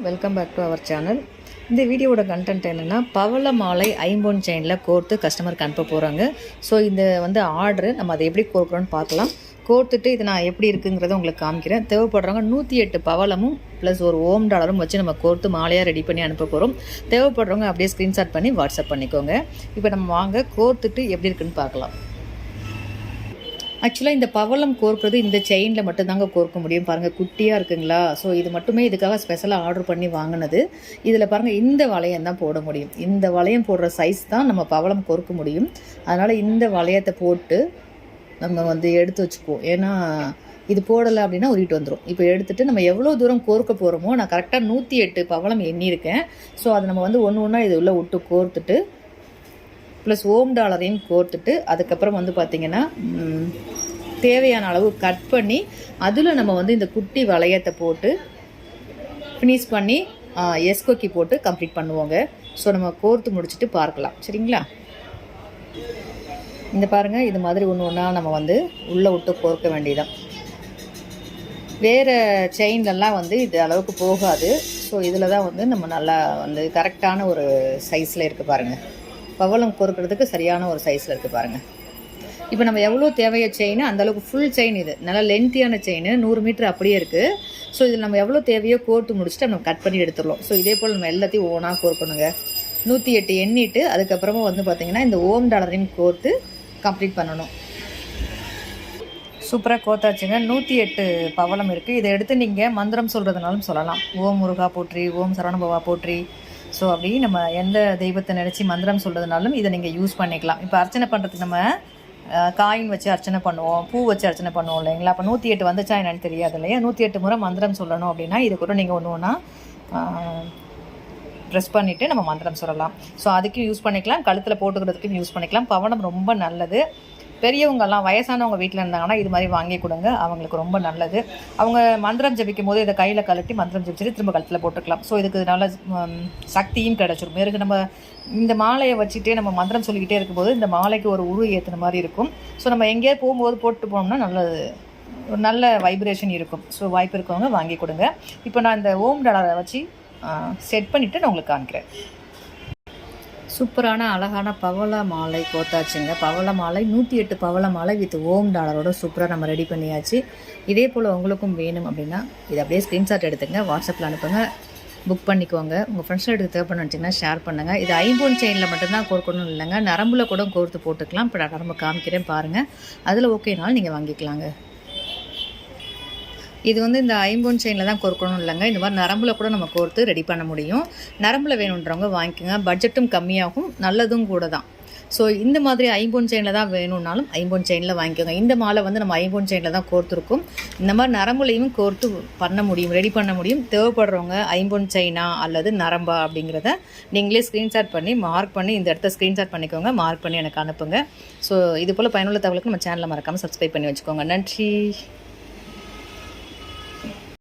Welcome back to our channel. இந்த வீடியோட content என்னென்னா, பவள மாலை ஐம்பொன் செயினில் கோர்த்து கஸ்டமருக்கு அனுப்ப போகிறாங்க. ஸோ இந்த ஆர்டரு நம்ம அதை எப்படி கோர்க்குறோன்னு பார்க்கலாம். கோர்த்துட்டு இது நான் எப்படி இருக்குங்கிறத உங்களுக்கு காமிக்கிறேன். தேவைப்படுறவங்க 108 பவளமும் ப்ளஸ் ஒரு ஓம் டாலரும் வச்சு நம்ம கோர்த்து மாலையாக ரெடி பண்ணி அனுப்ப போகிறோம். தேவைப்படுறவங்க அப்படியே ஸ்க்ரீன்ஷாட் பண்ணி வாட்ஸ்அப் பண்ணிக்கோங்க. இப்போ நம்ம வாங்க கோர்த்துட்டு எப்படி இருக்குன்னு பார்க்கலாம். ஆக்சுவலாக இந்த பவளம் கோர்க்குறது இந்த செயினில் மட்டும்தாங்க கோர்க்க முடியும். பாருங்கள், குட்டியாக இருக்குங்களா. ஸோ இது மட்டுமே இதுக்காக ஸ்பெஷலாக ஆர்டர் பண்ணி வாங்கினது. இதில் பாருங்கள், இந்த வளையம் தான் போட முடியும். இந்த வளையம் போடுற சைஸ் தான் நம்ம பவளம் கோர்க்க முடியும். அதனால் இந்த வளையத்தை போட்டு நம்ம எடுத்து வச்சுக்குவோம். ஏன்னா இது போடலை அப்படின்னா உருட்டு வந்துடும். இப்போ எடுத்துகிட்டு நம்ம எவ்வளோ தூரம் கோர்க்க போகிறோமோ, நான் கரெக்டாக 108 பவளம் எண்ணியிருக்கேன். ஸோ அதை நம்ம ஒன்று ஒன்றா இது உள்ளே விட்டு கோர்த்துட்டு ப்ளஸ் ஓம் டாலரையும் கோர்த்துட்டு அதுக்கப்புறம் பார்த்திங்கன்னா தேவையான அளவு கட் பண்ணி அதில் நம்ம இந்த குட்டி வளையத்தை போட்டு ஃபினிஷ் பண்ணி எஸ்கோக்கி போட்டு கம்ப்ளீட் பண்ணுவோங்க. ஸோ நம்ம கோர்த்து முடிச்சுட்டு பார்க்கலாம், சரிங்களா. இந்த பாருங்கள், இது மாதிரி ஒன்று ஒன்றா நம்ம உள்ளே விட்டு கோர்க்க வேண்டியதான். வேறு செயின்லலாம் இது அளவுக்கு போகாது. ஸோ இதில் தான் நம்ம நல்லா கரெக்டான ஒரு சைஸில் இருக்குது பாருங்கள். பவளம் கோர்க்கிறதுக்கு சரியான ஒரு சைஸில் இருக்குது பாருங்கள். இப்போ நம்ம எவ்வளோ தேவைய செயின் அந்தளவுக்கு ஃபுல் செயின், இது நல்லா லென்த்தியான செயின் 100 மீட்டர் அப்படியே இருக்குது. ஸோ இதில் நம்ம எவ்வளோ தேவையோ கோர்த்து முடிச்சுட்டு நம்ம கட் பண்ணி எடுத்துடலாம். ஸோ இதே போல் நம்ம எல்லாத்தையும் ஒவ்வொன்றா கோர்க்கணுங்க. 108 எண்ணிட்டு அதுக்கப்புறமா பார்த்திங்கன்னா இந்த ஓம் டாலரையும் கோர்த்து கம்ப்ளீட் பண்ணணும். சூப்பராக கோர்த்தாச்சுங்க. 108 பவளம் இருக்குது. இதை எடுத்து நீங்கள் மந்திரம் சொல்கிறதுனாலும் சொல்லலாம். ஓம் முருகா போற்றி, ஓம் சரவணபவா போற்றி. ஸோ அப்படி நம்ம எந்த தெய்வத்தை நினச்சி மந்திரம் சொல்கிறதுனாலும் இதை நீங்கள் யூஸ் பண்ணிக்கலாம். இப்போ அர்ச்சனை பண்ணுறதுக்கு நம்ம காயின் வச்சு அர்ச்சனை பண்ணுவோம், பூ வச்சு அர்ச்சனை பண்ணுவோம் இல்லைங்களா. அப்போ 108 வந்துச்சா என்னன்னு தெரியாது இல்லையா. 108 முறை மந்திரம் சொல்லணும் அப்படின்னா இது கூட நீங்கள் ஒன்று ஒன்றா ப்ரெஸ் பண்ணிவிட்டு நம்ம மந்திரம் சொல்லலாம். ஸோ அதுக்கும் யூஸ் பண்ணிக்கலாம், கழுத்தில் போட்டுக்கிறதுக்கும் யூஸ் பண்ணிக்கலாம். பவளம் ரொம்ப நல்லது. பெரியவங்கெல்லாம் வயசானவங்க வீட்டில் இருந்தாங்கன்னா இது மாதிரி வாங்கி கொடுங்க, அவங்களுக்கு ரொம்ப நல்லது. அவங்க மந்திரம் ஜபிக்கும் போது இதை கையில் கழட்டி மந்திரம் ஜபிச்சுட்டு திரும்ப கழுத்தில் போட்டுக்கலாம். ஸோ இதுக்கு நல்ல சக்தியும் கிடச்சிடும். மேற்கு நம்ம இந்த மாலையை வச்சுட்டே நம்ம மந்திரம் சொல்லிக்கிட்டே இருக்கும்போது இந்த மாலைக்கு ஒரு உரு ஏற்றுன மாதிரி இருக்கும். ஸோ நம்ம எங்கேயாவது போகும்போது போட்டு போனோம்னா ஒரு நல்ல வைப்ரேஷன் இருக்கும். ஸோ வாய்ப்பு இருக்கவங்க வாங்கி கொடுங்க. இப்போ நான் இந்த ஓம் டாலரை வச்சு செட் பண்ணிவிட்டு நான் உங்களுக்கு காமிக்கிறேன். சூப்பரான அழகான பவள மாலை கோத்தாச்சுங்க. பவள மாலை 108 பவள மாலை வித் ஓம் டாலரோட சூப்பராக நம்ம ரெடி பண்ணியாச்சு. இதே போல் உங்களுக்கும் வேணும் அப்படின்னா இதை அப்படியே ஸ்க்ரீன்ஷாட் எடுத்துங்க, வாட்ஸ்அப்பில் அனுப்புங்க, புக் பண்ணிக்கோங்க. உங்கள் ஃப்ரெண்ட்ஸில் எடுத்து தேவைப்பட நினச்சிங்கன்னா ஷேர் பண்ணுங்கள். இது ஐம்பொன் செயினில் மட்டும்தான் கோர்க்கணும் இல்லைங்க, நரம்பில் கூட கோர்த்து போட்டுக்கலாம். இப்போ நான் நரம்பு காமிக்கிறேன் பாருங்கள். அதில் ஓகேனாலும் நீங்கள் வாங்கிக்கலாங்க. இது இந்த ஐம்பொன் செயினில் தான் கோர்க்கணும் இல்லைங்க, இந்த மாதிரி நரம்பில் கூட நம்ம கோர்த்து ரெடி பண்ண முடியும். நரம்பில் வேணுன்றவங்க வாங்கிக்கோங்க. பட்ஜெட்டும் கம்மியாகும், நல்லதும் கூட தான். ஸோ இந்த மாதிரி ஐம்பொன் செயினில் தான் வேணும்னாலும் ஐம்பொன் செயினில் வாங்கிக்கோங்க. இந்த மாலை நம்ம ஐம்பொன் செயினில் தான் கோர்த்துருக்கோம். இந்த மாதிரி நரம்புலையும் கோர்த்து பண்ண முடியும், ரெடி பண்ண முடியும். தேவைப்படுறவங்க ஐம்பொன் செயினா அல்லது நரம்பா அப்படிங்கிறத நீங்களே ஸ்க்ரீன்ஷாட் பண்ணி மார்க் பண்ணி இந்த இடத்த ஸ்க்ரீன்ஷாட் பண்ணிக்கோங்க, மார்க் பண்ணி எனக்கு அனுப்புங்க. ஸோ இது போல் பயனுள்ள தகவலுக்கு நம்ம சேனலை மறக்காமல் சப்ஸ்கிரைப் பண்ணி வச்சுக்கோங்க. நன்றி.